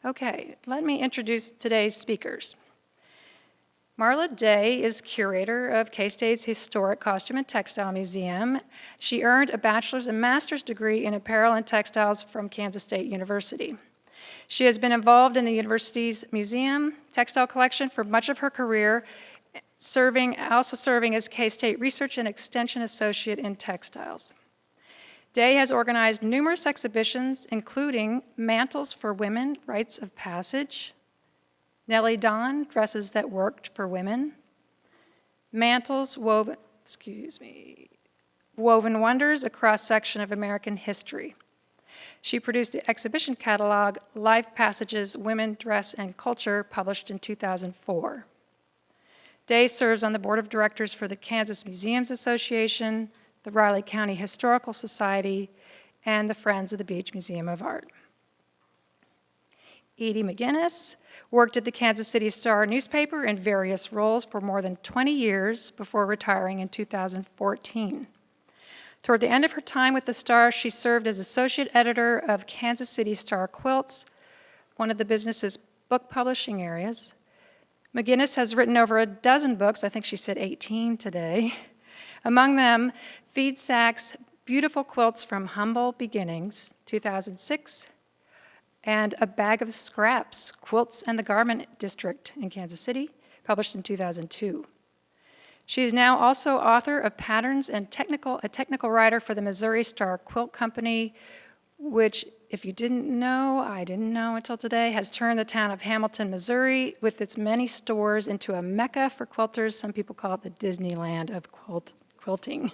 Okay, let me introduce today's speakers. Marla Day is curator of K-State's Historic Costume and Textile Museum. She earned a bachelor's and master's degree in apparel and textiles from Kansas State University. She has been involved in the university's museum textile collection for much of her career, also serving as K-State Research and Extension Associate in Textiles. Day has organized numerous exhibitions, including Mantles for Women, Rites of Passage, Nellie Dawn, Dresses That Worked for Women, Mantles, Woven Wonders, a cross-section of American history. She produced the exhibition catalog, Life Passages, Women, Dress, and Culture, published in 2004. Day serves on the board of directors for the Kansas Museums Association, the Riley County Historical Society, and the Friends of the Beach Museum of Art. Edie McGinnis worked at the Kansas City Star newspaper in various roles for more than 20 years before retiring in 2014. Toward the end of her time with the Star, she served as associate editor of Kansas City Star Quilts, one of the business's book publishing areas. McGinnis has written over a dozen books, I think she said 18 today. Among them, Feedsacks, Beautiful Quilts from Humble Beginnings, 2006, and A Bag of Scraps, Quilts and the Garment District in Kansas City, published in 2002. She is now also author of Patterns and a technical writer for the Missouri Star Quilt Company, which, if you didn't know, I didn't know until today, has turned the town of Hamilton, Missouri, with its many stores, into a mecca for quilters. Some people call it the Disneyland of quilting,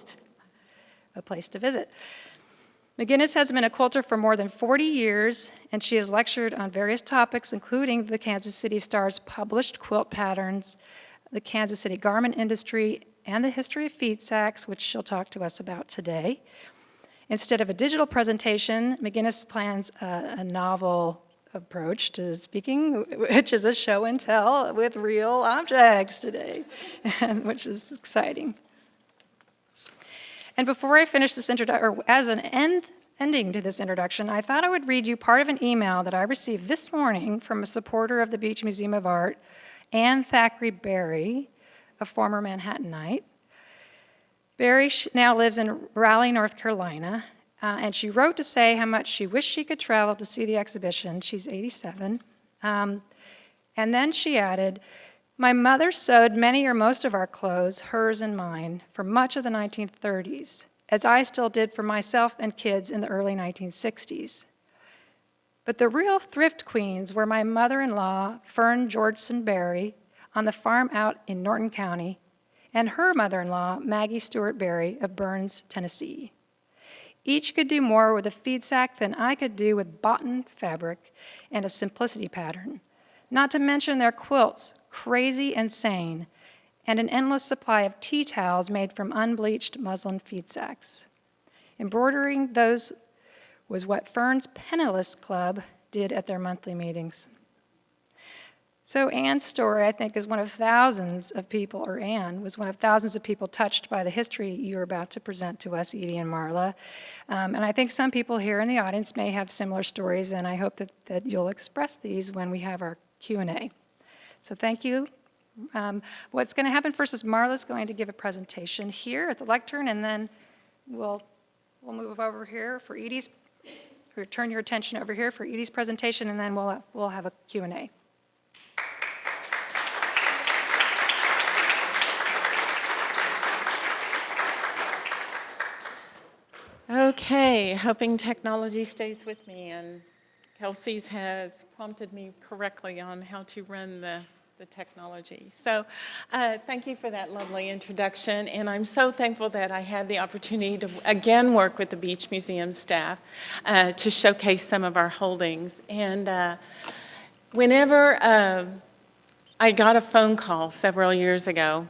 a place to visit. McGinnis has been a quilter for more than 40 years, and she has lectured on various topics, including the Kansas City Star's published quilt patterns, the Kansas City garment industry, and the history of Feedsacks, which she'll talk to us about today. Instead of a digital presentation, McGinnis plans a novel approach to speaking, which is a show and tell with real objects today, which is exciting. And before I finish this introduction, or as an ending to this introduction, I thought I would read you part of an email that I received this morning from a supporter of the Beach Museum of Art, Anne Thackeray Berry, a former Manhattanite. Berry now lives in Raleigh, North Carolina, and she wrote to say how much she wished she could travel to see the exhibition. She's 87. And then she added, "My mother sewed many or most of our clothes, hers and mine, for much of the 1930s, as I still did for myself and kids in the early 1960s. But the real thrift queens were my mother-in-law, Fern Georgeson Berry, on the farm out in Norton County, and her mother-in-law, Maggie Stewart Berry of Burns, Tennessee. Each could do more with a feedsack than I could do with boughten fabric and a simplicity pattern, not to mention their quilts, crazy and sane, and an endless supply of tea towels made from unbleached muslin feedsacks. Embroidering those was what Fern's Penniless Club did at their monthly meetings." So Anne's story, I think, is one of thousands of people, or Anne was one of thousands of people touched by the history you're about to present to us, Edie and Marla. And I think some people here in the audience may have similar stories, and I hope that you'll express these when we have our Q&A. So thank you. What's going to happen first is Marla's going to give a presentation here at the lectern, and then we'll move over here for Edie's, or turn your attention over here for Edie's presentation, and then we'll have a Q&A. Okay, hoping technology stays with me, and Kelsey's has prompted me correctly on how to run the technology. So thank you for that lovely introduction, and I'm so thankful that I had the opportunity to again work with the Beach Museum staff to showcase some of our holdings. And whenever I got a phone call several years ago,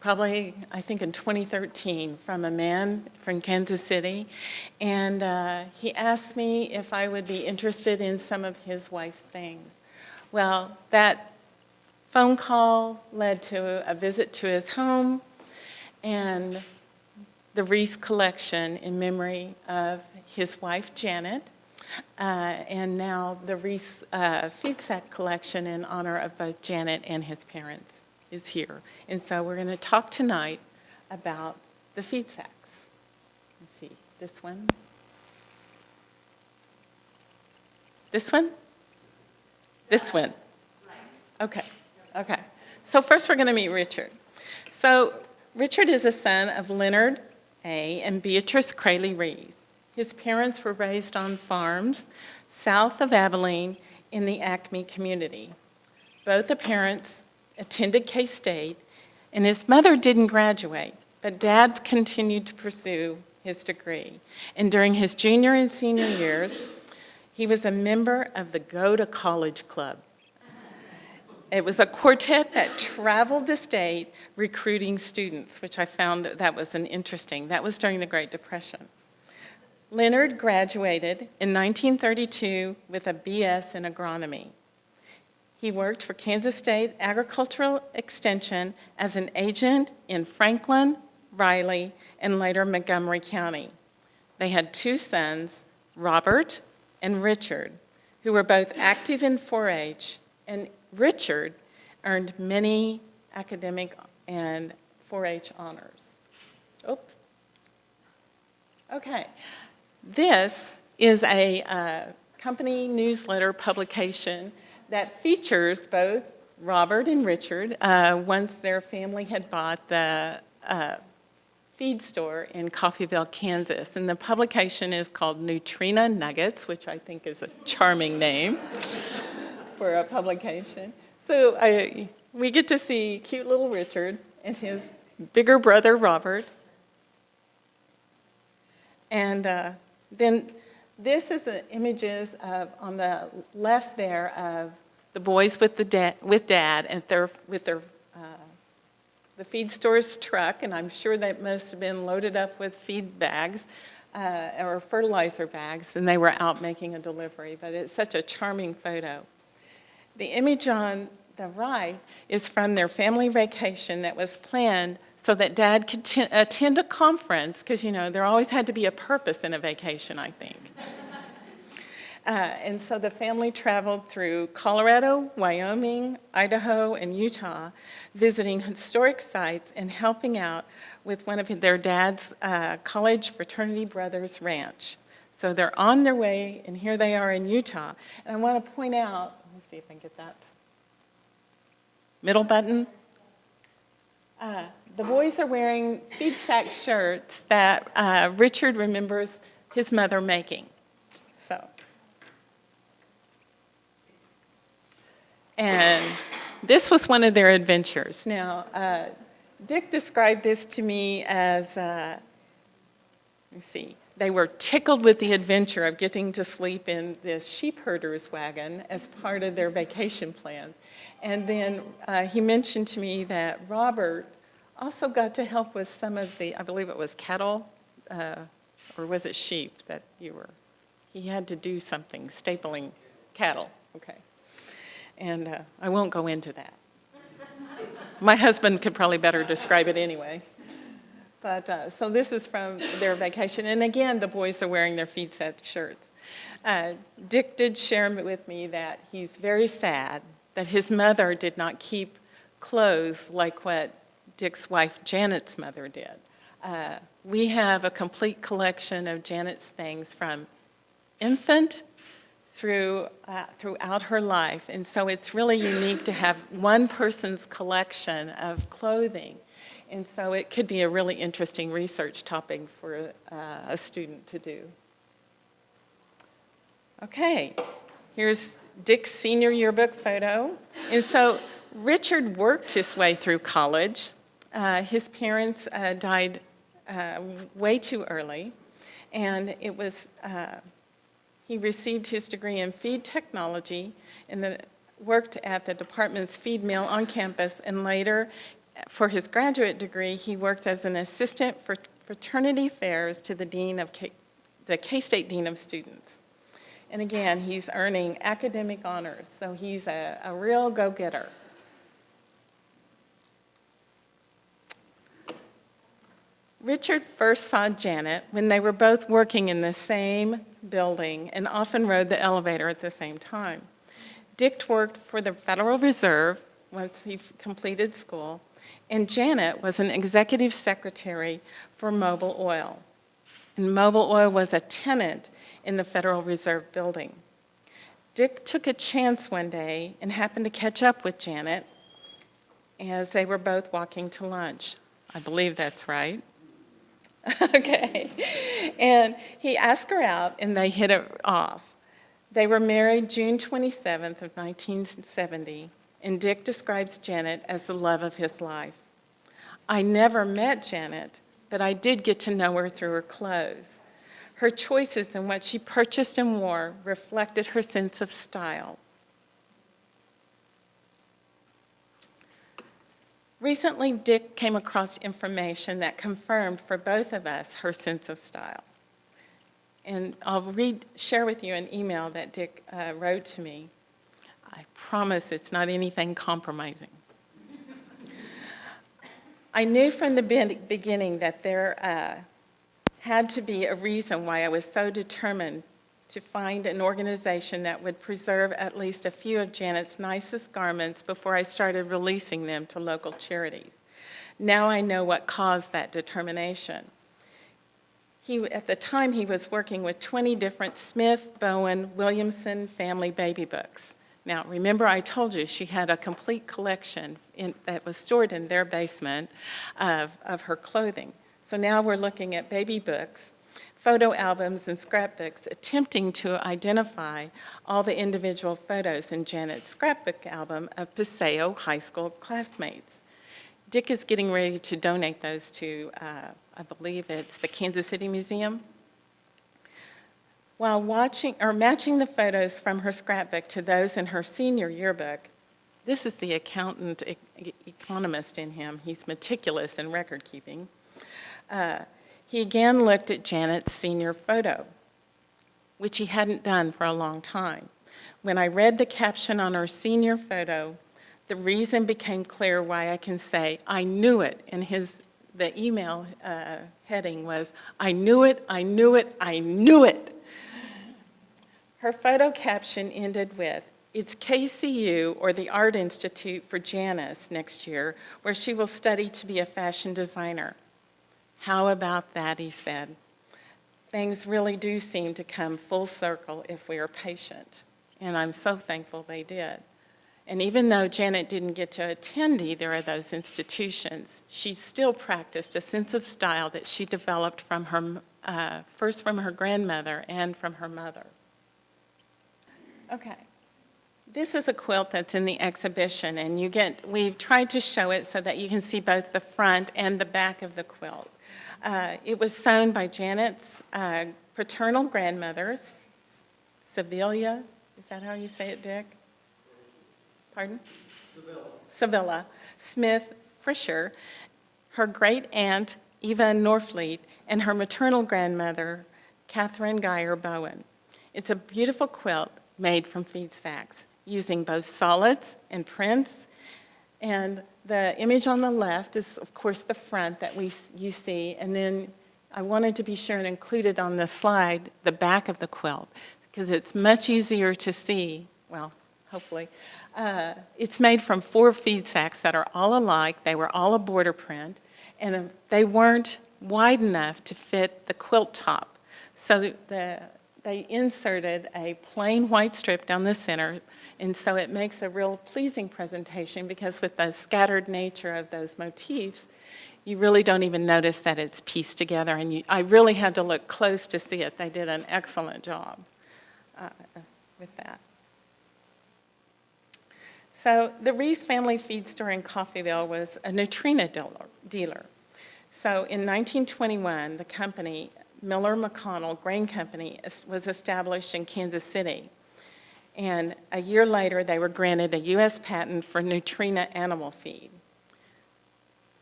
probably, I think in 2013, from a man from Kansas City, and he asked me if I would be interested in some of his wife's things. Well, that phone call led to a visit to his home and the Reese collection in memory of his wife, Janet. and now the Feedsack collection in honor of both Janet and his parents is here. And so we're going to talk tonight about the Feedsacks. Let's see, this one. This one? This one. Okay, okay. So first we're going to meet Richard. So Richard is a son of Leonard A. and Beatrice Crayley Rees. His parents were raised on farms south of Abilene in the Acme community. Both the parents attended K-State, and his mother didn't graduate, but Dad continued to pursue his degree. And during his junior and senior years, he was a member of the Go to College Club. It was a quartet that traveled the state recruiting students, which I found that was that was during the Great Depression. Leonard graduated in 1932 with a BS in agronomy. He worked for Kansas State Agricultural Extension as an agent in Franklin, Riley, and later Montgomery County. They had two sons, Robert and Richard, who were both active in 4-H, and Richard earned many academic and 4-H honors. Oops. Okay. This is a company newsletter publication that features both Robert and Richard once their family had bought the feed store in Coffeyville, Kansas. And the publication is called Neutrina Nuggets, which I think is a charming name for a publication. So we get to see cute little Richard and his bigger brother, Robert. And then this is the images of, on the left there, of the boys with Dad and the feed store's truck, and I'm sure that must have been loaded up with feed bags or fertilizer bags, and they were out making a delivery. But it's such a charming photo. The image on the right is from their family vacation that was planned so that Dad could attend a conference, because, you know, there always had to be a purpose in a vacation, I think. And so the family traveled through Colorado, Wyoming, Idaho, and Utah, visiting historic sites and helping out with one of their dad's college fraternity brothers' ranch. So they're on their way, and here they are in Utah. And I want to point out, let me see if I can get that middle button. The boys are wearing Feedsack shirts that Richard remembers his mother making. So, and this was one of their adventures. Now, Dick described this to me as, let me see, they were tickled with the adventure of getting to sleep in this sheep herder's wagon as part of their vacation plan. And then he mentioned to me that Robert also got to help with some of the, I believe it was cattle, or was it sheep that he had to do something, stapling cattle, okay. And I won't go into that. My husband could probably better describe it anyway. But so this is from their vacation. And again, the boys are wearing their Feedsack shirts. Dick did share with me that he's very sad that his mother did not keep clothes like what Dick's wife Janet's mother did. We have a complete collection of Janet's things from infant throughout her life. And so it's really unique to have one person's collection of clothing. And so it could be a really interesting research topic for a student to do. Okay, here's Dick's senior yearbook photo. And so Richard worked his way through college. His parents died way too early. And it was, he received his degree in feed technology and worked at the department's feed mill on campus, and later, for his graduate degree, he worked as an assistant for fraternity affairs to the K-State Dean of Students. And again, he's earning academic honors, so he's a real go-getter. Richard first saw Janet when they were both working in the same building and often rode the elevator at the same time. Dick worked for the Federal Reserve once he completed school, and Janet was an executive secretary for Mobil Oil. And Mobil Oil was a tenant in the Federal Reserve building. Dick took a chance one day and happened to catch up with Janet as they were both walking to lunch. I believe that's right. Okay. And he asked her out, and they hit it off. They were married June 27th of 1970, and Dick describes Janet as the love of his life. I never met Janet, but I did get to know her through her clothes. Her choices in what she purchased and wore reflected her sense of style. Recently, Dick came across information that confirmed for both of us her sense of style. And I'll share with you an email that Dick wrote to me. I promise it's not anything compromising. I knew from the beginning that there had to be a reason why I was so determined to find an organization that would preserve at least a few of Janet's nicest garments before I started releasing them to local charities. Now I know what caused that determination. At the time, he was working with 20 different Smith, Bowen, Williamson family baby books. Now, remember I told you she had a complete collection that was stored in their basement of her clothing. So now we're looking at baby books, photo albums, and scrapbooks, attempting to identify all the individual photos in Janet's scrapbook album of Paseo High School classmates. Dick is getting ready to donate those to, I believe it's the Kansas City Museum. While matching the photos from her scrapbook to those in her senior yearbook, this is the accountant economist in him. He's meticulous in record keeping. He again looked at Janet's senior photo, which he hadn't done for a long time. When I read the caption on her senior photo, the reason became clear why I can say, I knew it, and the email heading was, I knew it, I knew it, I knew it. Her photo caption ended with, it's KCU or the Art Institute for Janice next year, where she will study to be a fashion designer. How about that, he said. Things really do seem to come full circle if we are patient, and I'm so thankful they did. And even though Janet didn't get to attend either of those institutions, she still practiced a sense of style that she developed from her, first from her grandmother and from her mother. Okay. This is a quilt that's in the exhibition, and we've tried to show it so that you can see both the front and the back of the quilt. It was sewn by Janet's paternal grandmother, Sevilla. Is that how you say it, Dick? Pardon? Sevilla Smith Fisher, her great aunt, Eva Norfleet, and her maternal grandmother, Catherine Geyer Bowen. It's a beautiful quilt made from Feedsacks, using both solids and prints. And the image on the left is, of course, the front that you see. And then I wanted to be sure and include it on the slide, the back of the quilt, because it's much easier to see, well, hopefully. It's made from 4 Feedsacks that are all alike. They were all a border print, and they weren't wide enough to fit the quilt top. So they inserted a plain white strip down the center, and so it makes a real pleasing presentation because with the scattered nature of those motifs, you really don't even notice that it's pieced together, and I really had to look close to see it. They did an excellent job with that. So the Reese family feed store in Coffeyville was a Neutrina dealer. So in 1921, the company, Miller McConnell Grain Company, was established in Kansas City. And a year later, they were granted a U.S. patent for Neutrina animal feed.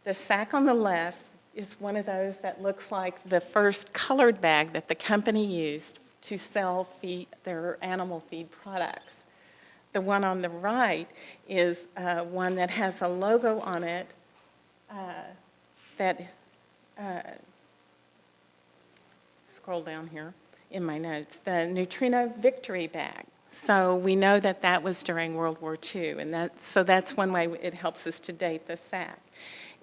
The sack on the left is one of those that looks like the first colored bag that the company used to sell their animal feed products. The one on the right is one that has a logo on it that scroll down here in my notes, the neutrino victory bag. So we know that that was during World War II, and so that's one way it helps us to date the sack.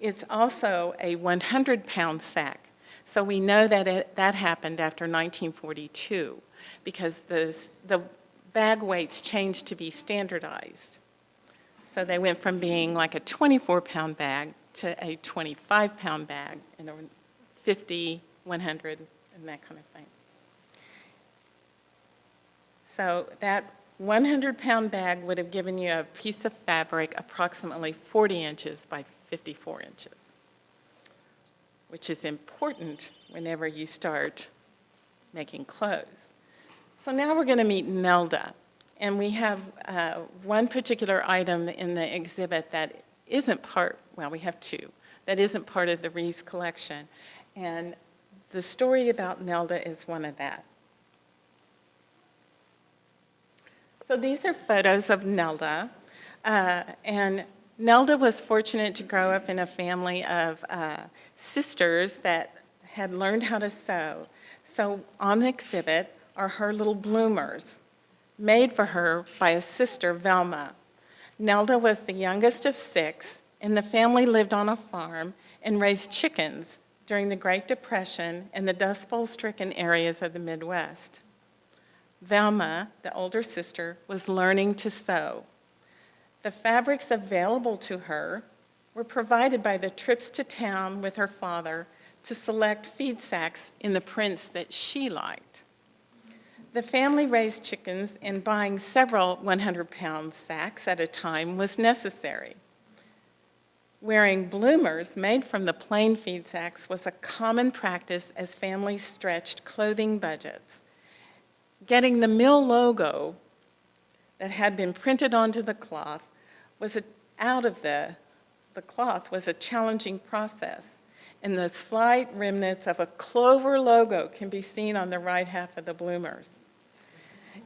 It's also a 100-pound sack. So we know that that happened after 1942 because the bag weights changed to be standardized. So they went from being like a 24-pound bag to a 25-pound bag and a 50, 100, and that kind of thing. So that 100-pound bag would have given you a piece of fabric approximately 40 inches by 54 inches, which is important whenever you start making clothes. So now we're going to meet Nelda. And we have one particular item in the exhibit that isn't part, well, we have two, that isn't part of the Rees collection. And the story about Nelda is one of that. So these are photos of Nelda. And Nelda was fortunate to grow up in a family of sisters that had learned how to sew. So on the exhibit are her little bloomers, made for her by a sister, Velma. Nelda was the youngest of 6, and the family lived on a farm and raised chickens during the Great Depression in the Dust Bowl-stricken areas of the Midwest. Velma, the older sister, was learning to sew. The fabrics available to her were provided by the trips to town with her father to select Feedsacks in the prints that she liked. The family raised chickens, and buying several 100-pound sacks at a time was necessary. Wearing bloomers made from the plain Feedsacks was a common practice as families stretched clothing budgets. Getting the mill logo that had been printed onto the cloth out of the cloth was a challenging process, and the slight remnants of a clover logo can be seen on the right half of the bloomers.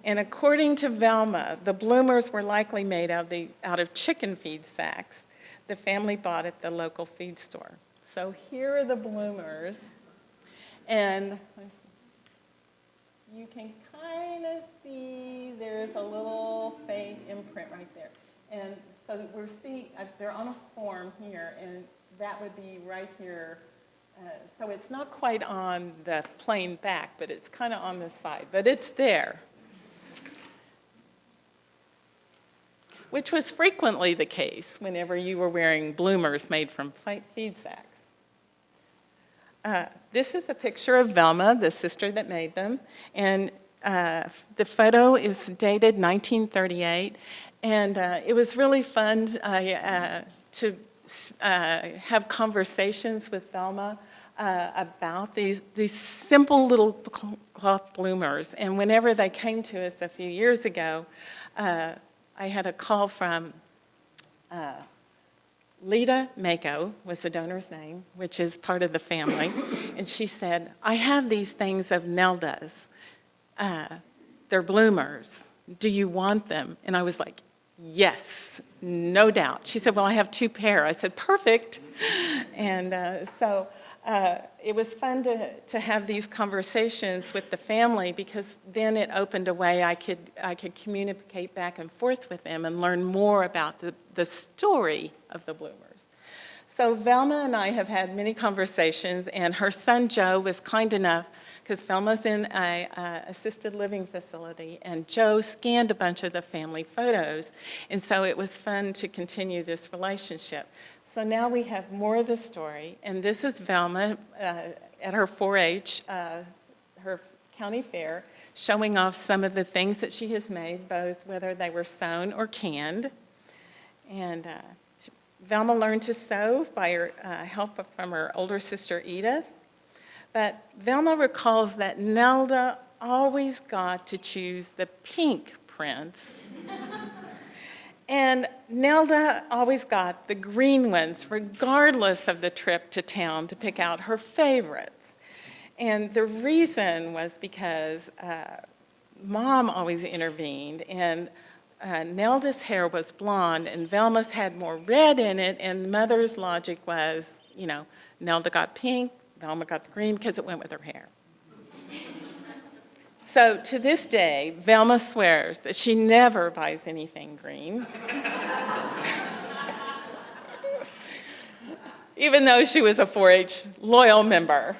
And according to Velma, the bloomers were likely made out of chicken feed sacks the family bought at the local feed store. So here are the bloomers, and you can kind of see there's a little faint imprint right there. And so they're on a form here, and that would be right here. So it's not quite on the plain back, but it's kind of on the side, but it's there. Which was frequently the case whenever you were wearing bloomers made from feed sacks. This is a picture of Velma, the sister that made them, and the photo is dated 1938, and it was really fun to have conversations with Velma about these simple little cloth bloomers, and whenever they came to us a few years ago, I had a call from Lita Mako, was the donor's name, which is part of the family, and she said, I have these things of Nelda's. They're bloomers. Do you want them? And I was like, yes, no doubt. She said, well, I have 2 pair. I said, perfect. And so it was fun to have these conversations with the family, because then it opened a way I could communicate back and forth with them and learn more about the story of the bloomers. So Velma and I have had many conversations, and her son Joe was kind enough, because Velma's in an assisted living facility, and Joe scanned a bunch of the family photos, and so it was fun to continue this relationship. So now we have more of the story, and this is Velma at her 4-H, her county fair, showing off some of the things that she has made, both whether they were sewn or canned. And Velma learned to sew by her help from her older sister Edith, but Velma recalls that Nelda always got to choose the pink prints. And Nelda always got the green ones, regardless of the trip to town, to pick out her favorites. And the reason was because Mom always intervened, and Nelda's hair was blonde, and Velma's had more red in it, and Mother's logic was, Nelda got pink, Velma got the green, because it went with her hair. So to this day, Velma swears that she never buys anything green. Even though she was a 4-H loyal member.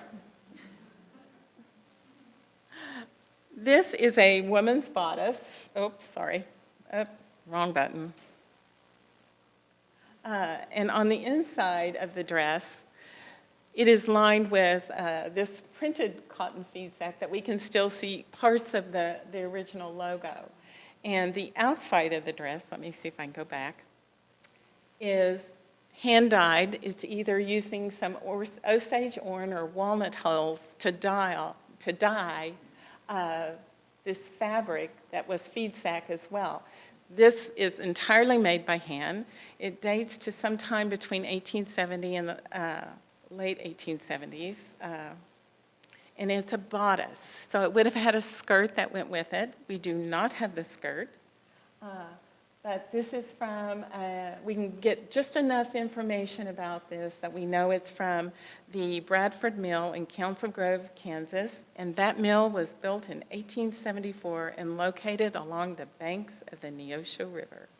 This is a woman's bodice. Oops, sorry. Wrong button. And on the inside of the dress, it is lined with this printed cotton Feedsack that we can still see parts of the original logo. And the outside of the dress, let me see if I can go back, is hand-dyed. It's either using some Osage orange or walnut hulls to dye this fabric that was Feedsack as well. This is entirely made by hand. It dates to sometime between 1870 and the late 1870s. And it's a bodice. So it would have had a skirt that went with it. We do not have the skirt. But this is from, we can get just enough information about this that we know it's from the Bradford Mill in Council Grove, Kansas. And that mill was built in 1874 and located along the banks of the Neosho River.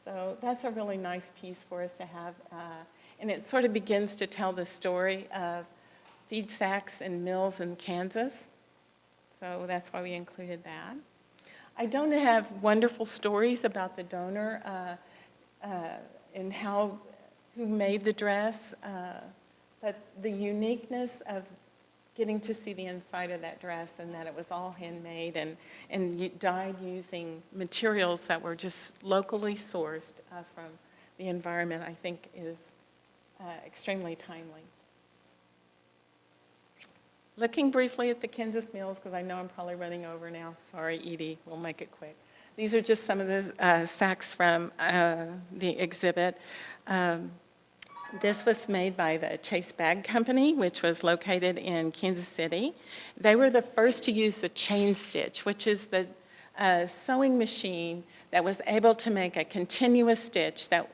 So that's a really nice piece for us to have. And it sort of begins to tell the story of Feedsacks and mills in Kansas. So that's why we included that. I don't have wonderful stories about the donor and who made the dress, but the uniqueness of getting to see the inside of that dress and that it was all handmade and dyed using materials that were just locally sourced from the environment, I think is extremely timely. Looking briefly at the Kansas mills, because I know I'm probably running over now. Sorry, Edie, we'll make it quick. These are just some of the sacks from the exhibit. This was made by the Chase Bag Company, which was located in Kansas City. They were the first to use the chain stitch, which is the sewing machine that was able to make a continuous stitch that,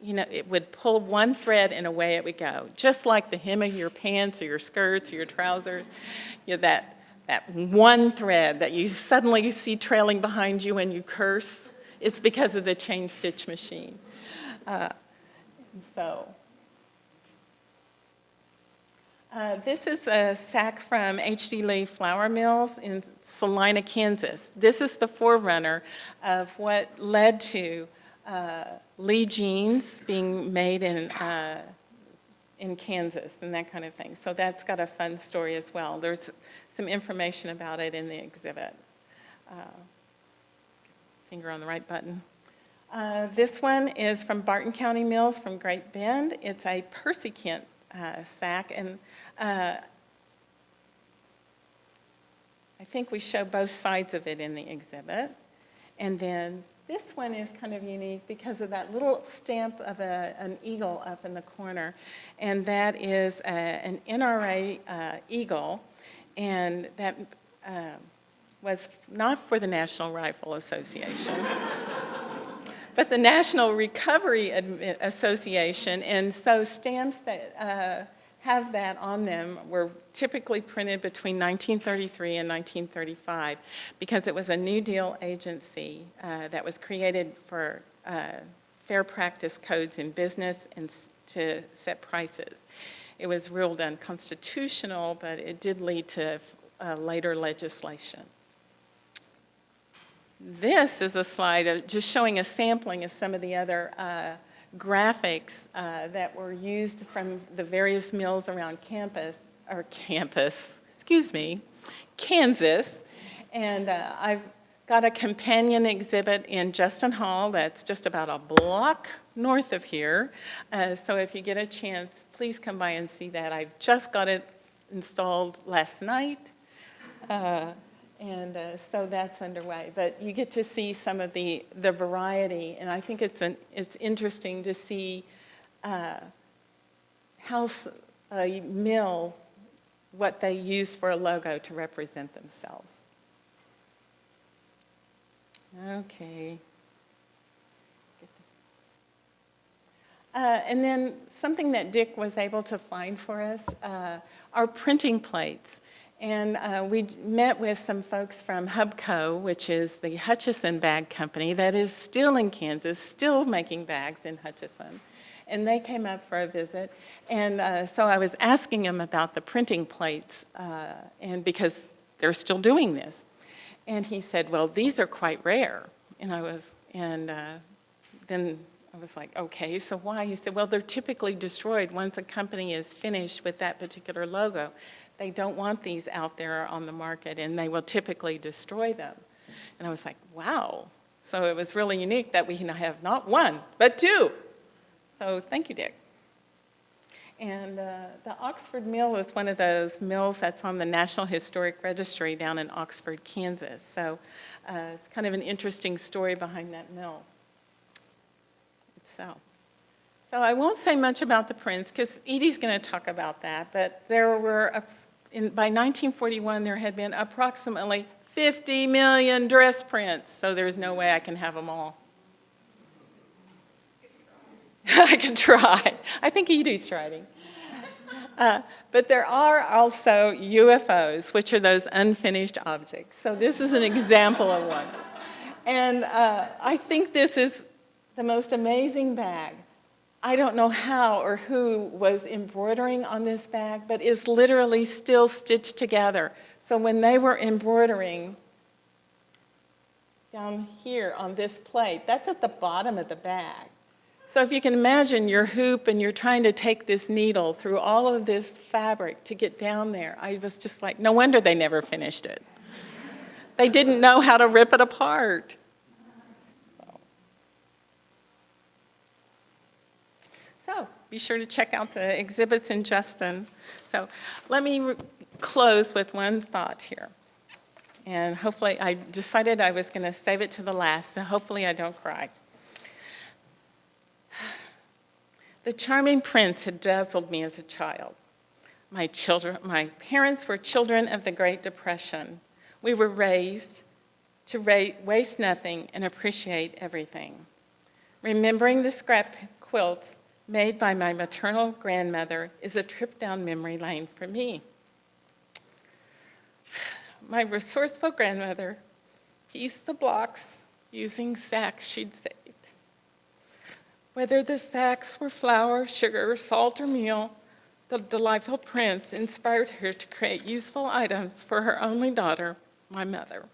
you know, it would pull one thread and away it would go. Just like the hem of your pants or your skirts or your trousers, you know, that one thread that you suddenly see trailing behind you when you curse, it's because of the chain stitch machine. This is a sack from H.D. Lee Flour Mills in Salina, Kansas. This is the forerunner of what led to Lee jeans being made in Kansas and that kind of thing. So that's got a fun story as well. There's some information about it in the exhibit. Finger on the right button. This one is from Barton County Mills from Great Bend. It's a persicant sack, and I think we show both sides of it in the exhibit. And then this one is kind of unique because of that little stamp of an eagle up in the corner. And that is an NRA eagle. And that was not for the National Rifle Association, but the National Recovery Association. And so stamps that have that on them were typically printed between 1933 and 1935 because it was a New Deal agency that was created for fair practice codes in business and to set prices. It was ruled unconstitutional, but it did lead to later legislation. This is a slide of just showing a sampling of some of the other graphics that were used from the various mills around Kansas. And I've got a companion exhibit in Justin Hall that's just about a block north of here. So if you get a chance, please come by and see that. I've just got it installed last night. So that's underway. But you get to see some of the variety, and I think it's interesting to see how a mill, what they use for a logo to represent themselves. Okay. And then something that Dick was able to find for us are printing plates. And we met with some folks from Hubco, which is the Hutchison bag company that is still in Kansas, still making bags in Hutchison. And they came up for a visit. And so I was asking them about the printing plates, and because they're still doing this. And he said, well, these are quite rare. And then I was like, okay, so why? He said, well, they're typically destroyed once a company is finished with that particular logo. They don't want these out there on the market, and they will typically destroy them. And I was like, wow. So it was really unique that we have not one, but two. So thank you, Dick. And the Oxford Mill is one of those mills that's on the National Historic Registry down in Oxford, Kansas. So it's kind of an interesting story behind that mill itself. So I won't say much about the prints because Edie's going to talk about that. But there were, by 1941, there had been approximately 50 million dress prints. So there's no way I can have them all. I could try. I think Edie's trying. But there are also UFOs, which are those unfinished objects. So this is an example of one. And I think this is the most amazing bag. I don't know how or who was embroidering on this bag, but it's literally still stitched together. So when they were embroidering down here on this plate, that's at the bottom of the bag. So if you can imagine your hoop and you're trying to take this needle through all of this fabric to get down there, I was just like, no wonder they never finished it. They didn't know how to rip it apart. So be sure to check out the exhibits in Justin. So let me close with one thought here. And hopefully, I decided I was going to save it to the last, so hopefully I don't cry. The charming prince had dazzled me as a child. My parents were children of the Great Depression. We were raised to waste nothing and appreciate everything. Remembering the scrap quilts made by my maternal grandmother is a trip down memory lane for me. My resourceful grandmother pieced the blocks using sacks she'd saved. Whether the sacks were flour, sugar, salt, or meal, the delightful prints inspired her to create useful items for her only daughter, my mother.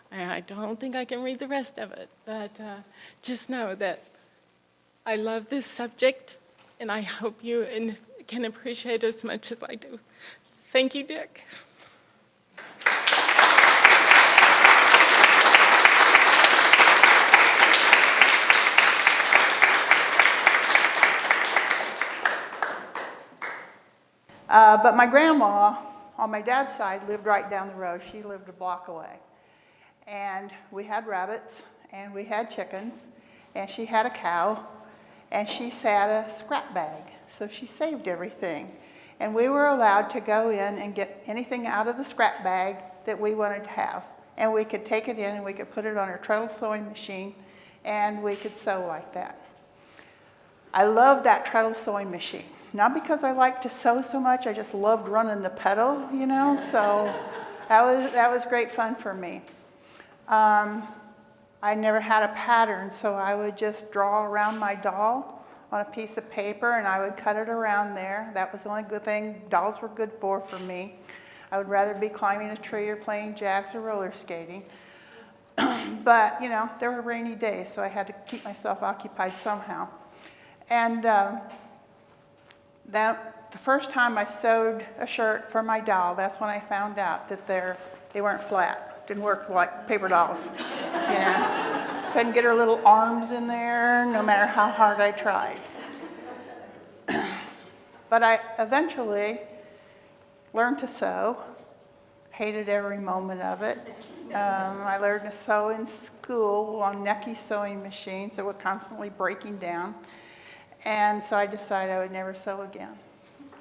I don't think I can read the rest of it, but just know that I love this subject, and I hope you can appreciate it as much as I do. Thank you, Dick. But my grandma, on my dad's side, lived right down the road. She lived a block away. And we had rabbits, and we had chickens, and she had a cow, and she had a scrap bag. So she saved everything. And we were allowed to go in and get anything out of the scrap bag that we wanted to have. And we could take it in, and we could put it on our treadle sewing machine, and we could sew like that. I loved that treadle sewing machine. Not because I liked to sew so much, I just loved running the pedal, you know, so that was great fun for me. I never had a pattern, so I would just draw around my doll on a piece of paper, and I would cut it around there. That was the only good thing dolls were good for me. I would rather be climbing a tree or playing jacks or roller skating. But, you know, there were rainy days, so I had to keep myself occupied somehow. And the first time I sewed a shirt for my doll, that's when I found out that they weren't flat. Didn't work like paper dolls. You know, couldn't get her little arms in there, no matter how hard I tried. But I eventually learned to sew. Hated every moment of it. I learned to sew in school on Necky sewing machines that were constantly breaking down. And so I decided I would never sew again.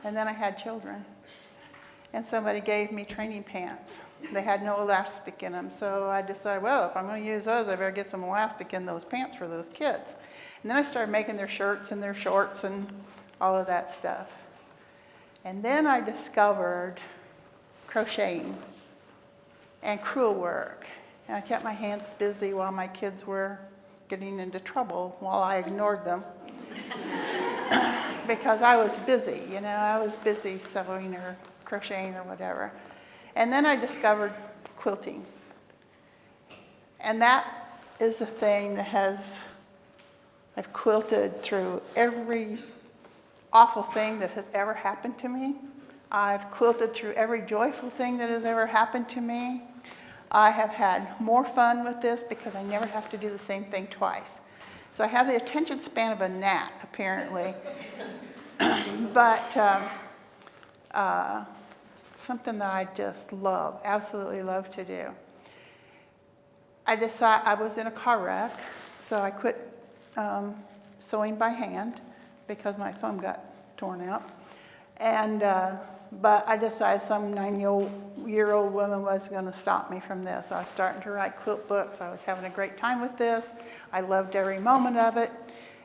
And then I had children. And somebody gave me training pants. They had no elastic in them. So I decided, well, if I'm going to use those, I better get some elastic in those pants for those kids. And then I started making their shirts and their shorts and all of that stuff. And then I discovered crocheting and crewel work. And I kept my hands busy while my kids were getting into trouble while I ignored them. Because I was busy, I was busy sewing or crocheting or whatever. And then I discovered quilting. And that is a thing that I've quilted through every awful thing that has ever happened to me. I've quilted through every joyful thing that has ever happened to me. I have had more fun with this because I never have to do the same thing twice. So I have the attention span of a gnat, apparently. But something that I just love, absolutely love to do. I was in a car wreck, so I quit sewing by hand because my thumb got torn out. But I decided some 90-year-old woman was going to stop me from this. I was starting to write quilt books. I was having a great time with this. I loved every moment of it.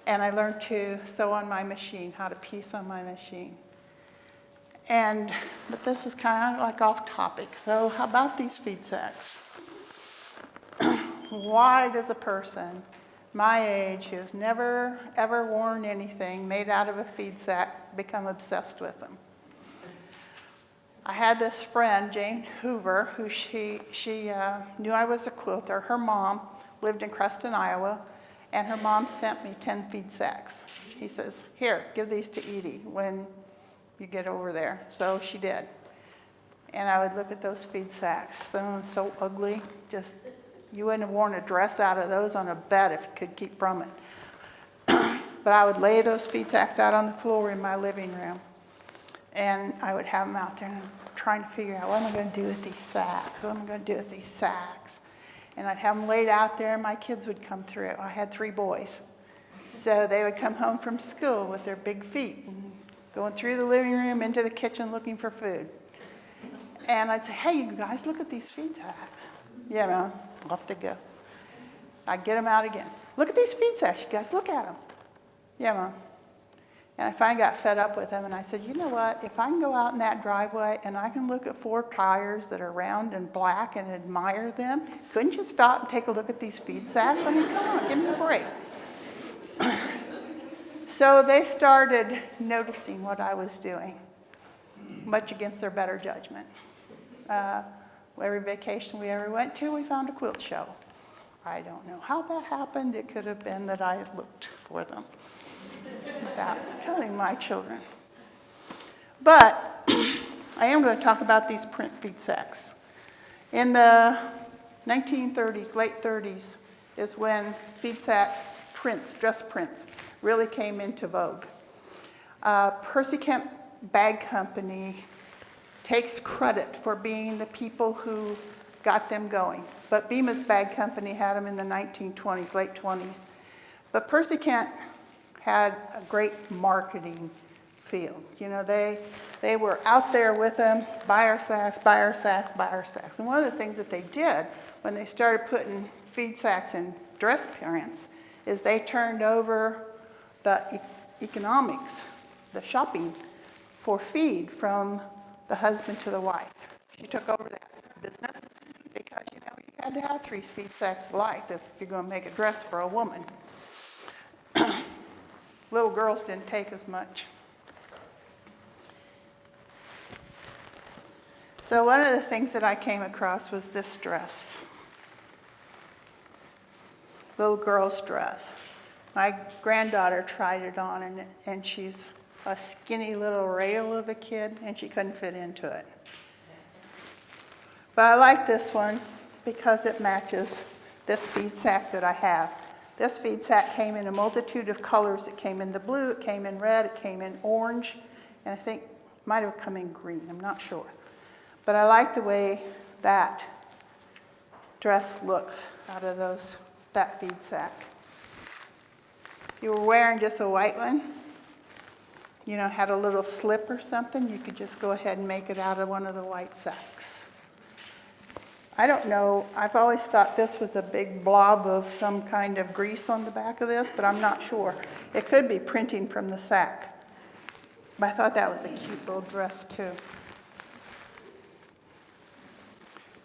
And I learned to sew on my machine, how to piece on my machine. But this is kind of like off topic. So how about these Feedsacks? Why does a person my age who's never ever worn anything made out of a Feedsack become obsessed with them? I had this friend, Jane Hoover, who she knew I was a quilter. Her mom lived in Creston, Iowa, and her mom sent me 10 Feedsacks. He says, here, give these to Edie when you get over there. So she did. And I would look at those Feedsacks, so ugly, just, you wouldn't have worn a dress out of those on a bed if you could keep from it. But I would lay those Feedsacks out on the floor in my living room. And I would have them out there and trying to figure out, what am I going to do with these sacks? What am I going to do with these sacks? And I'd have them laid out there, and my kids would come through. I had 3 boys. So they would come home from school with their big feet and going through the living room into the kitchen looking for food. And I'd say, hey, you guys, look at these Feedsacks. Yeah, man, off they go. I'd get them out again. Look at these Feedsacks, you guys, look at them. Yeah, man. And I finally got fed up with them, and I said, you know what, if I can go out in that driveway and I can look at 4 tires that are round and black and admire them, couldn't you stop and take a look at these Feedsacks? I mean, come on, give me a break. So they started noticing what I was doing, much against their better judgment. Every vacation we ever went to, we found a quilt show. I don't know how that happened. It could have been that I looked for them without telling my children. But I am going to talk about these print Feedsacks. In the 1930s, late 30s, is when Feedsack prints, dress prints, really came into vogue. Percy Kemp Bag Company takes credit for being the people who got them going. But Bemis Bag Company had them in the 1920s, late 20s. But Percy Kemp had a great marketing field. You know, they were out there with them, buy our sacks, buy our sacks, buy our sacks. And one of the things that they did when they started putting Feedsacks in dress prints is they turned over the economics, the shopping for feed from the husband to the wife. She took over that business because, you know, you had to have 3 Feedsacks alike if you're going to make a dress for a woman. Little girls didn't take as much. So one of the things that I came across was this dress. Little girl's dress. My granddaughter tried it on, and she's a skinny little rail of a kid, and she couldn't fit into it. But I like this one because it matches this Feedsack that I have. This Feedsack came in a multitude of colors. It came in the blue, it came in red, it came in orange, and I think it might have come in green, I'm not sure. But I like the way that dress looks out of that Feedsack. If you were wearing just a white one, you know, had a little slip or something, you could just go ahead and make it out of one of the white sacks. I don't know, I've always thought this was a big blob of some kind of grease on the back of this, but I'm not sure. It could be printing from the sack. But I thought that was a cute little dress too.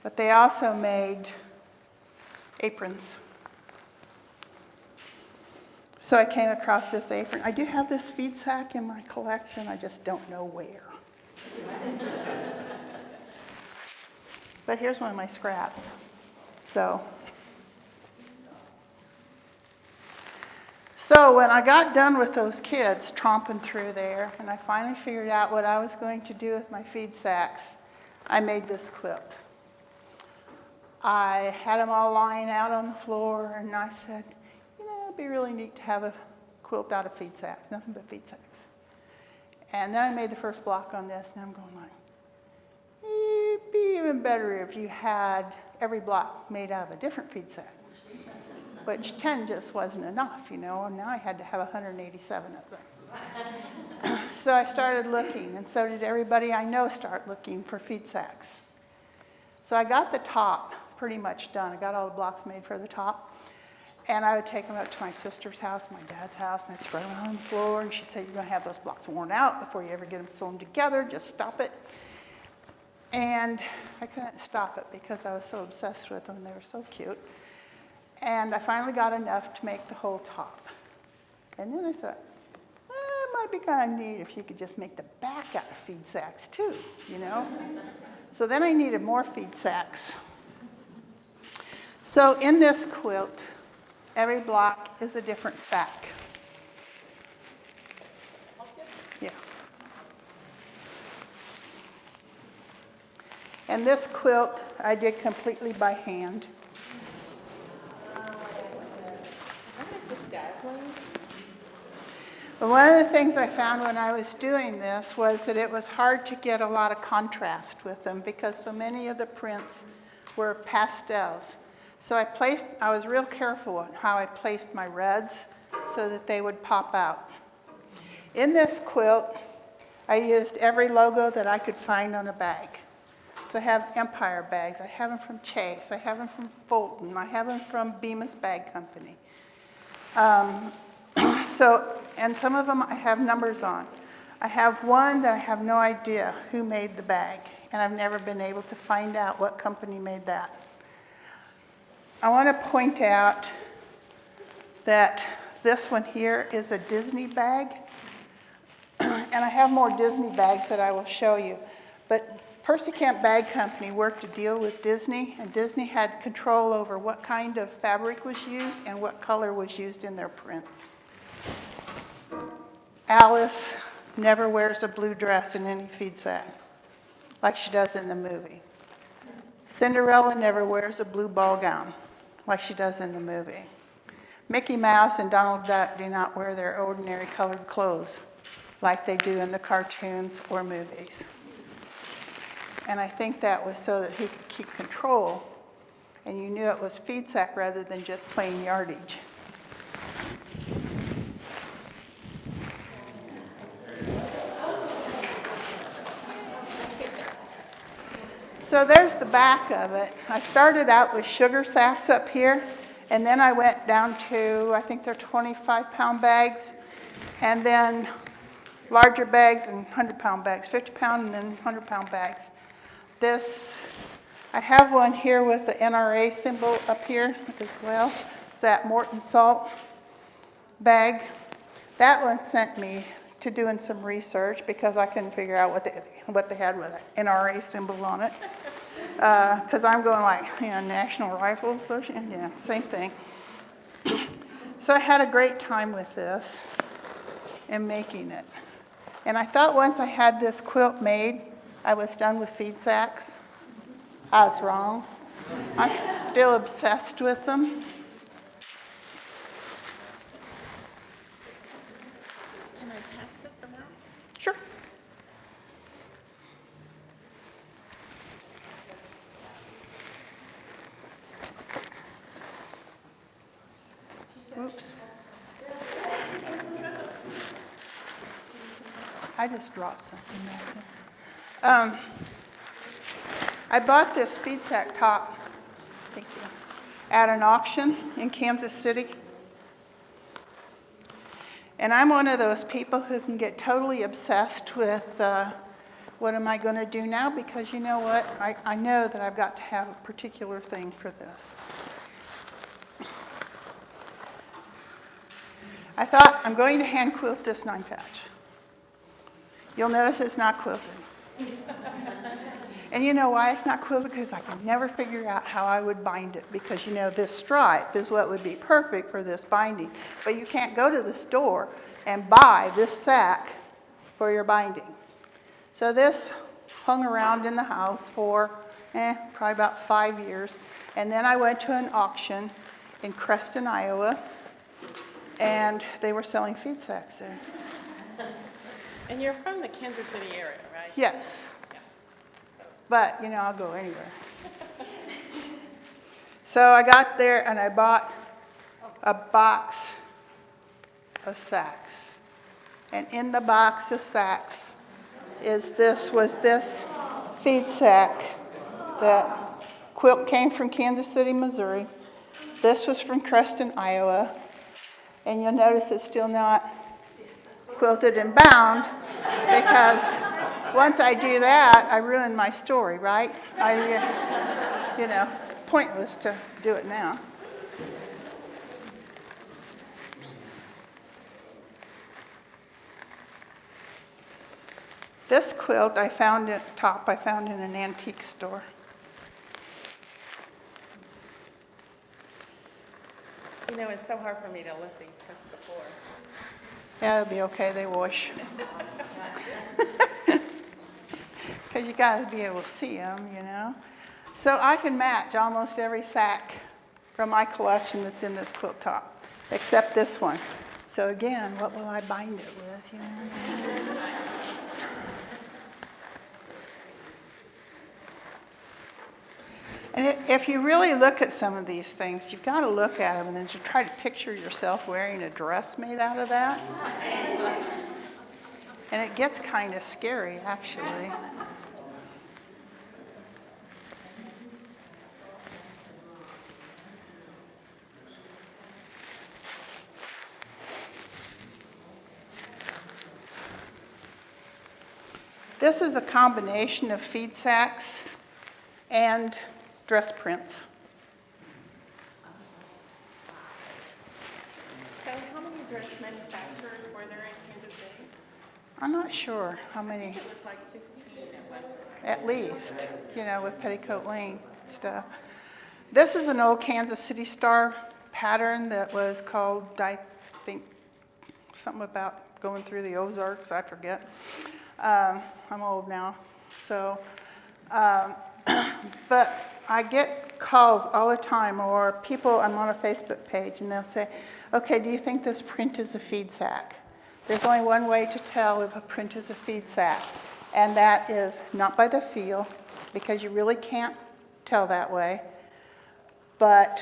But they also made aprons. So I came across this apron. I do have this Feedsack in my collection, I just don't know where. But here's one of my scraps. So when I got done with those kids tromping through there, and I finally figured out what I was going to do with my Feedsacks, I made this quilt. I had them all lying out on the floor, and I said, you know, it'd be really neat to have a quilt out of Feedsacks, nothing but Feedsacks. And then I made the first block on this, and I'm going like, it'd be even better if you had every block made out of a different Feedsack, which 10 just wasn't enough, you know, and now I had to have 187 of them. So I started looking, and so did everybody I know start looking for Feedsacks. So I got the top pretty much done. I got all the blocks made for the top. And I would take them up to my sister's house, my dad's house, and I'd spread them on the floor, and she'd say, you're going to have those blocks worn out before you ever get them sewn together, just stop it. And I couldn't stop it because I was so obsessed with them, they were so cute. And I finally got enough to make the whole top. And then I thought, it might be kind of neat if you could just make the back out of Feedsacks too, you know? So then I needed more Feedsacks. So in this quilt, every block is a different sack. Yeah. And this quilt I did completely by hand. But one of the things I found when I was doing this was that it was hard to get a lot of contrast with them because so many of the prints were pastels. So I was real careful on how I placed my reds so that they would pop out. In this quilt, I used every logo that I could find on a bag. So I have Empire bags, I have them from Chase, I have them from Fulton, I have them from Bemis Bag Company. And some of them I have numbers on. I have one that I have no idea who made the bag, and I've never been able to find out what company made that. I want to point out that this one here is a Disney bag, and I have more Disney bags that I will show you. But Percy Camp Bag Company worked a deal with Disney, and Disney had control over what kind of fabric was used and what color was used in their prints. Alice never wears a blue dress in any Feedsack, like she does in the movie. Cinderella never wears a blue ball gown, like she does in the movie. Mickey Mouse and Donald Duck do not wear their ordinary colored clothes, like they do in the cartoons or movies. And I think that was so that he could keep control, and you knew it was Feedsack rather than just plain yardage. So there's the back of it. I started out with sugar sacks up here, and then I went down to, I think they're 25-pound bags, and then larger bags and 100-pound bags, 50-pound and then 100-pound bags. I have one here with the NRA symbol up here as well. It's that Morton Salt bag. That one sent me to doing some research because I couldn't figure out what they had with an NRA symbol on it. Because I'm going like, National Rifle Association, same thing. So I had a great time with this and making it. And I thought once I had this quilt made, I was done with Feedsacks. I was wrong. I'm still obsessed with them. Can I pass this around? Sure. Oops. I just dropped something back there. I bought this Feedsack top, thank you, at an auction in Kansas City. And I'm one of those people who can get totally obsessed with what am I going to do now? Because you know what? I know that I've got to have a particular thing for this. I thought I'm going to hand quilt this 9-patch. You'll notice it's not quilted. And you know why it's not quilted? Because I could never figure out how I would bind it. Because you know, this stripe is what would be perfect for this binding. But you can't go to the store and buy this sack for your binding. So this hung around in the house for probably about 5 years. And then I went to an auction in Creston, Iowa, and they were selling Feedsacks there. And you're from the Kansas City area, right? Yes. But, you know, I'll go anywhere. So I got there and I bought a box of sacks. And in the box of sacks was this Feedsack. That quilt came from Kansas City, Missouri. This was from Creston, Iowa. And you'll notice it's still not quilted and bound because once I do that, I ruin my story, right? You know, pointless to do it now. This quilt I found in an antique store. You know, it's so hard for me to let these touch the floor. Yeah, it'll be okay, they wash. Because you got to be able to see them, you know. So I can match almost every sack from my collection that's in this quilt top, except this one. So again, what will I bind it with, you know? And if you really look at some of these things, you've got to look at them and then to try to picture yourself wearing a dress made out of that. And it gets kind of scary, actually. This is a combination of Feedsacks and dress prints. So how many dress manufacturers were there in Kansas City? I'm not sure how many, It was like 15 at one time. at least, you know, with Petticoat Lane stuff. This is an old Kansas City Star pattern that was called, I think, something about going through the Ozarks, I forget. I'm old now, so, but I get calls all the time, or people, I'm on a Facebook page, and they'll say, okay, do you think this print is a Feedsack? There's only one way to tell if a print is a Feedsack, and that is not by the feel, because you really can't tell that way, but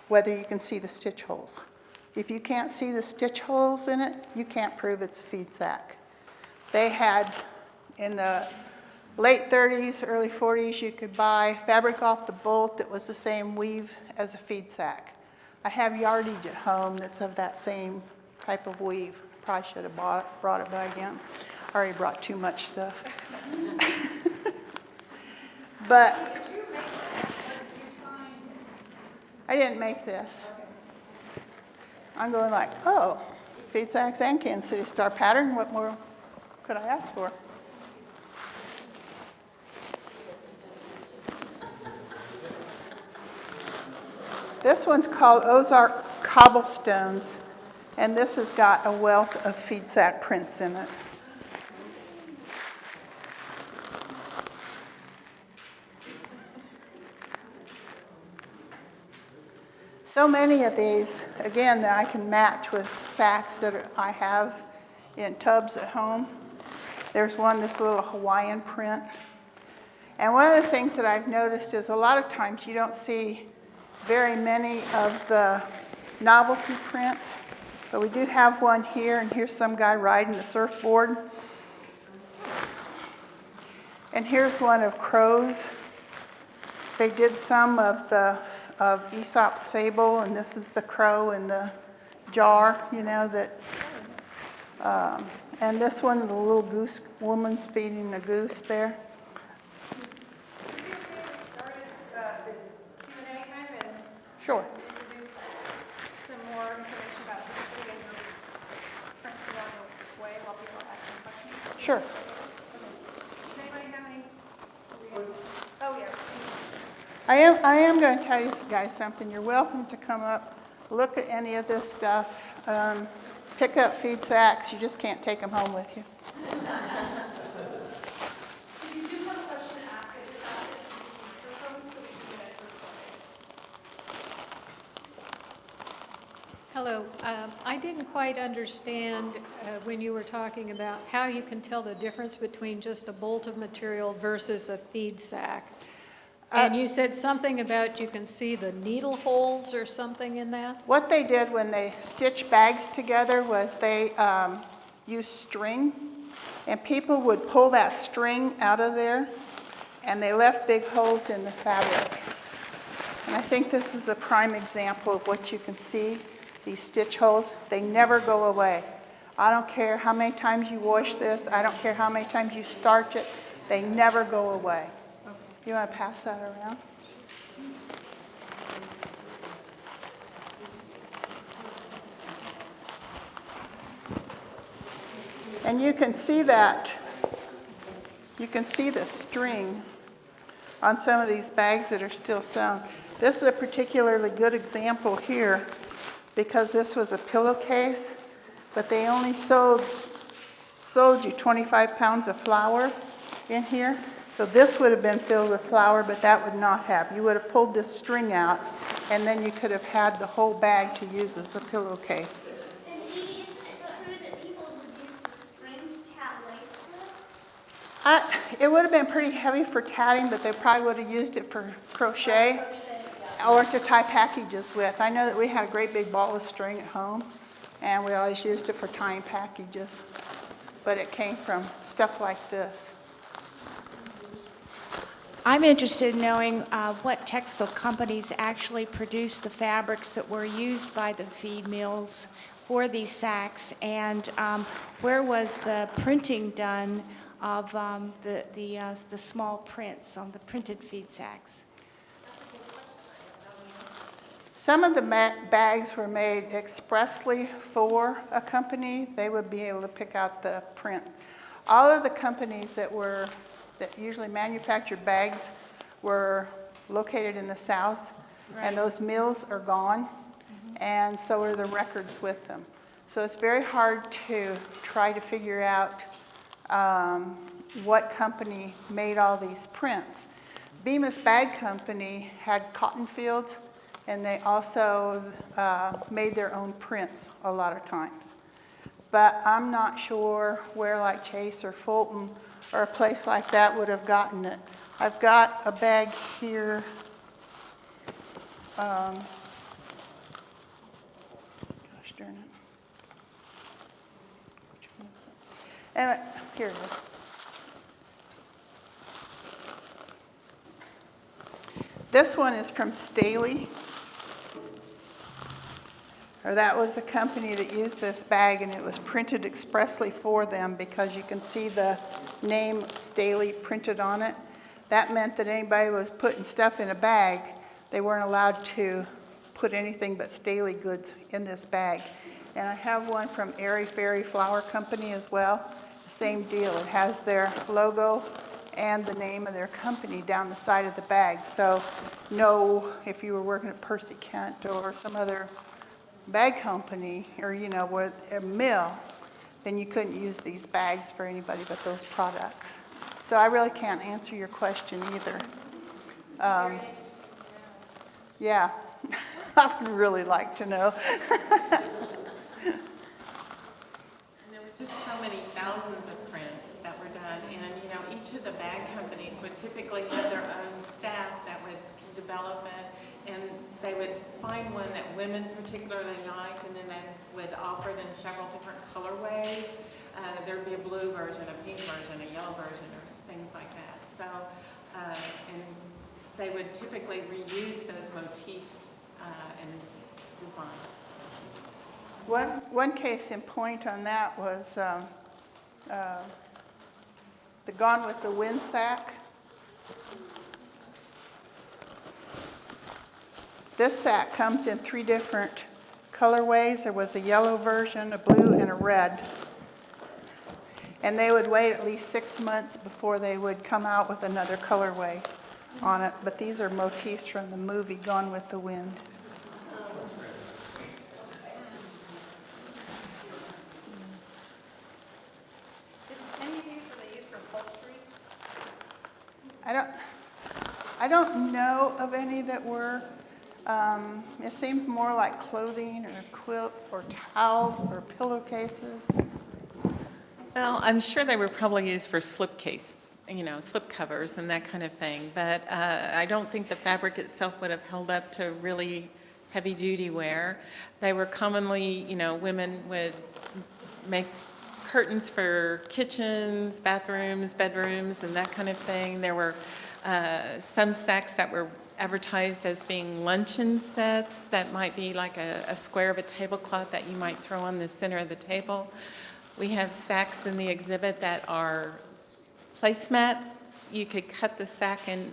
whether you can see the stitch holes. If you can't see the stitch holes in it, you can't prove it's a Feedsack. They had, in the late 30s, early 40s, you could buy fabric off the bolt that was the same weave as a Feedsack. I have yardage at home that's of that same type of weave. Probably should have brought it by again. I already brought too much stuff. But I didn't make this. I'm going like, oh, Feedsacks and Kansas City Star pattern, what more could I ask for? This one's called Ozark Cobblestones, and this has got a wealth of Feedsack prints in it. So many of these, again, that I can match with sacks that I have in tubs at home. There's one, this little Hawaiian print. And one of the things that I've noticed is a lot of times you don't see very many of the novelty prints, but we do have one here, and here's some guy riding a surfboard. And here's one of crows. They did some of Aesop's fable, and this is the crow in the jar, you know, that And this one, the little goose woman's feeding the goose there. Sure. Introduce some more information about history and your prints along the way while people are asking questions. Sure. Does anybody have any? Oh, yeah. I am going to tell you guys something. You're welcome to come up, look at any of this stuff, pick up Feedsacks. You just can't take them home with you. If you do have a question, ask it. Just ask it through this microphone so we can get it recorded. Hello. I didn't quite understand when you were talking about how you can tell the difference between just a bolt of material versus a feed sack. And you said something about you can see the needle holes or something in that? What they did when they stitched bags together was they used string, and people would pull that string out of there, and they left big holes in the fabric. And I think this is a prime example of what you can see, these stitch holes. They never go away. I don't care how many times you wash this, I don't care how many times you starch it, they never go away. You want to pass that around? And you can see that, you can see the string on some of these bags that are still sewn. This is a particularly good example here because this was a pillowcase, but they only sold you 25 pounds of flour in here. So this would have been filled with flour, but that would not have. You would have pulled this string out, and then you could have had the whole bag to use as a pillowcase. And Edie, isn't it true that people would use the string to tat lace with? It would have been pretty heavy for tatting, but they probably would have used it for crochet or to tie packages with. I know that we had a great big ball of string at home, and we always used it for tying packages, but it came from stuff like this. I'm interested in knowing what textile companies actually produce the fabrics that were used by the feed mills for these sacks, and where was the printing done of the small prints on the printed feed sacks? Some of the bags were made expressly for a company. They would be able to pick out the print. All of the companies that usually manufactured bags were located in the South, and those mills are gone, and so are the records with them. So it's very hard to try to figure out what company made all these prints. Bemis Bag Company had cotton fields, and they also made their own prints a lot of times. But I'm not sure where like Chase or Fulton or a place like that would have gotten it. I've got a bag here. Gosh darn it. Which one is it? Anyway, here it is. This one is from Staley. Or that was a company that used this bag, and it was printed expressly for them because you can see the name Staley printed on it. That meant that anybody was putting stuff in a bag, they weren't allowed to put anything but Staley goods in this bag. And I have one from Airy Fairy Flower Company as well. The same deal. It has their logo and the name of their company down the side of the bag. So no, if you were working at Percy Kent or some other bag company, or with a mill, then you couldn't use these bags for anybody but those products. So I really can't answer your question either. Yeah, I would really like to know. And there were just so many thousands of prints that were done, and each of the bag companies would typically have their own staff that would develop it, and they would find one that women particularly liked, and then they would offer it in several different colorways. There'd be a blue version, a pink version, a yellow version, or things like that. So, and they would typically reuse those motifs and designs. One case in point on that was the Gone with the Wind sack. This sack comes in 3 different colorways. There was a yellow version, a blue, and a red. And they would wait at least 6 months before they would come out with another colorway on it. But these are motifs from the movie Gone with the Wind. Any of these were they used for upholstery? I don't know of any that were. It seemed more like clothing or quilts or towels or pillowcases. Well, I'm sure they were probably used for slip cases, slip covers and that kind of thing. But I don't think the fabric itself would have held up to really heavy-duty wear. They were commonly, women would make curtains for kitchens, bathrooms, bedrooms, and that kind of thing. There were some sacks that were advertised as being luncheon sets that might be like a square of a tablecloth that you might throw on the center of the table. We have sacks in the exhibit that are placemats. You could cut the sack in,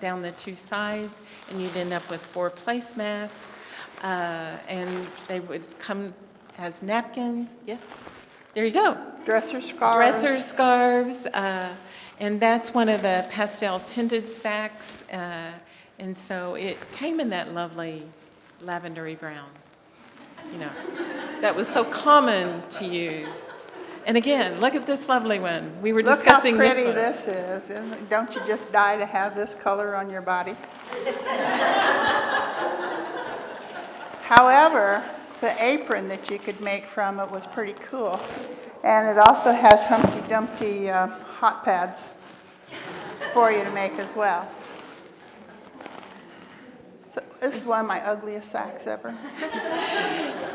down the 2 sides, and you'd end up with 4 placemats. And they would come as napkins. Yes? There you go. Dresser scarves. Dresser scarves. And that's one of the pastel tinted sacks. And so it came in that lovely lavendery brown, that was so common to use. And again, look at this lovely one. We were Look how discussing pretty this one. this is. Don't you just die to have this color on your body? However, the apron that you could make from it was pretty cool. And it also has Humpty Dumpty hot pads for you to make as well. So this is one of my ugliest sacks ever.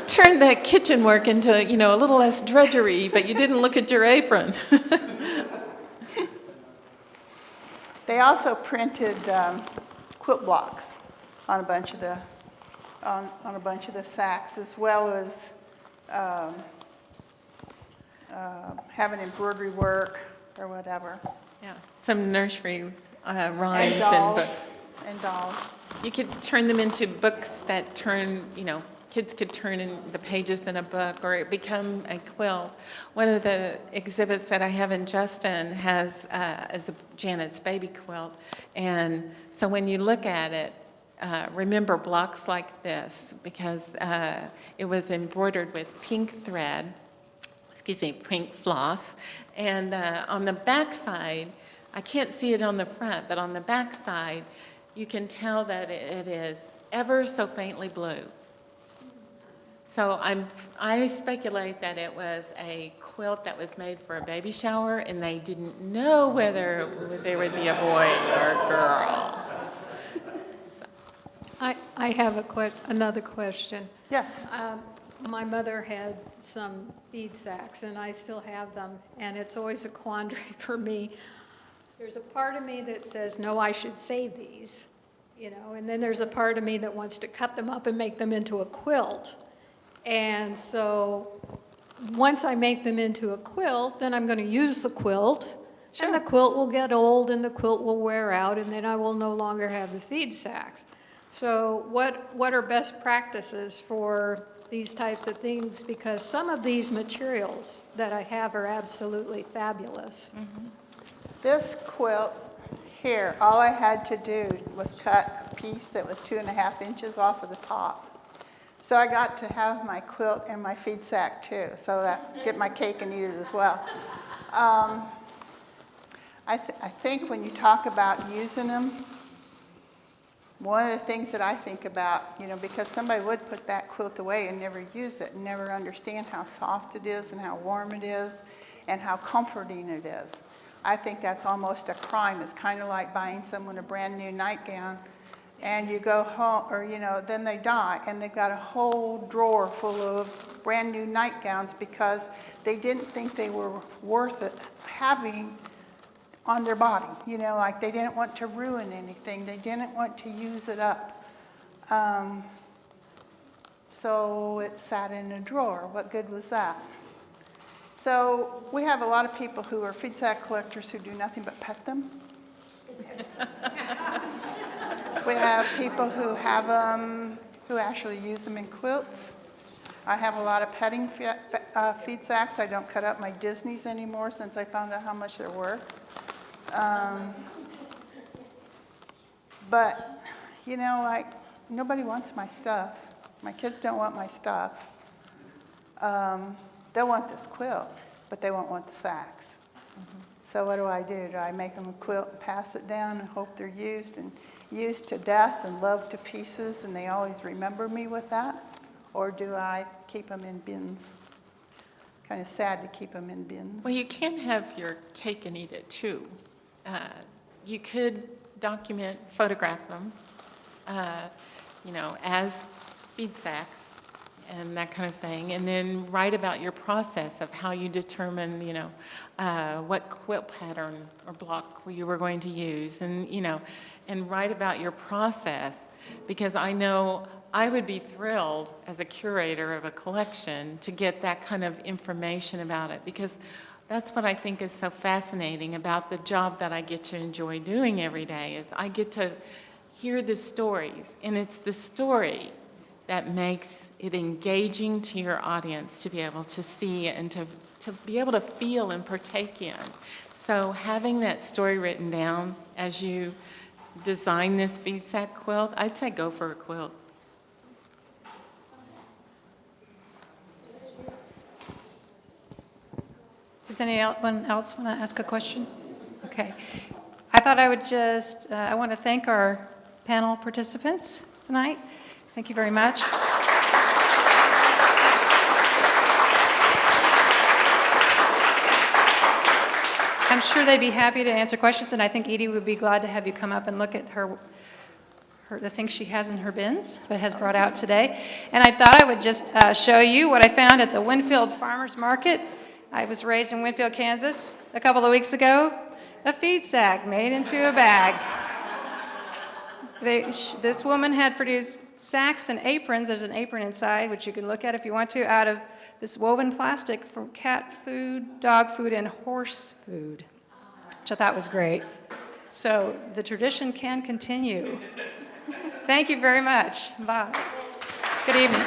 Turned that kitchen work into, a little less drudgery, but you didn't look at your apron. They also printed quilt blocks on a bunch of the on a bunch of the sacks, as well as having embroidery work or whatever. Yeah, some nursery rhymes And and dolls. books. And dolls. You could turn them into books that turn, kids could turn in the pages in a book, or it become a quilt. One of the exhibits that I have in Justin has is a Janet's baby quilt. And so when you look at it, remember blocks like this, because it was embroidered with pink thread, pink floss. And on the back side, I can't see it on the front, but on the back side, you can tell that it is ever so faintly blue. So I speculate that it was a quilt that was made for a baby shower, and they didn't know whether there would be a boy or a girl. I have another question. Yes. My mother had some Feedsacks, and I still have them, and it's always a quandary for me. There's a part of me that says, no, I should save these, and then there's a part of me that wants to cut them up and make them into a quilt. And so once I make them into a quilt, then I'm going to use the quilt, and the quilt will get old, and the quilt will wear out, and then I will no longer have the Feedsacks. So what are best practices for these types of things? Because some of these materials that I have are absolutely fabulous. Mm-hmm. This quilt here, all I had to do was cut a piece that was 2.5 inches off of the top. So I got to have my quilt and my feed sack too, so that get my cake and eat it as well. I think when you talk about using them, one of the things that I think about, because somebody would put that quilt away and never use it and never understand how soft it is and how warm it is and how comforting it is. I think that's almost a crime. It's kind of like buying someone a brand new nightgown and you go home, or then they die and they've got a whole drawer full of brand new nightgowns because they didn't think they were worth it having on their body, like they didn't want to ruin anything. They didn't want to use it up. So it sat in a drawer. What good was that? So we have a lot of people who are feedsack collectors who do nothing but pet them. We have people who have them, who actually use them in quilts. I have a lot of petting feedsacks. I don't cut up my Disneys anymore since I found out how much they're worth. But, you know, like, nobody wants my stuff. My kids don't want my stuff. They'll want this quilt, but they won't want the sacks. So what do? Do I make them a quilt and pass it down and hope they're used to death and loved to pieces and they always remember me with that? Or do I keep them in bins? Kind of sad to keep them in bins. Well, you can have your cake and eat it too. You could document, photograph them, you know, as feedsacks and that kind of thing, and then write about your process of how you determine, you know, what quilt pattern or block you were going to use, and, you know, and write about your process, because I know I would be thrilled as a curator of a collection to get that kind of information about it, because that's what I think is so fascinating about the job that I get to enjoy doing every day, is I get to hear the stories, and it's the story that makes it engaging to your audience to be able to see and to be able to feel and partake in. So having that story written down as you design this feedsack quilt, I'd say go for a quilt. Does anyone else want to ask a question? Okay. I thought I would just, I want to thank our panel participants tonight. Thank you very much. I'm sure they'd be happy to answer questions, and I think Edie would be glad to have you come up and look at the things she has in her bins, but has brought out today. And I thought I would just show you what I found at the Winfield Farmers Market. I was raised in Winfield, Kansas, a couple of weeks ago. A feed sack made into a bag. This woman had produced sacks and aprons. There's an apron inside, which you can look at if you want to, out of this woven plastic for cat food, dog food, and horse food, which I thought was great. So the tradition can continue. Thank you very much. Bye. Good evening.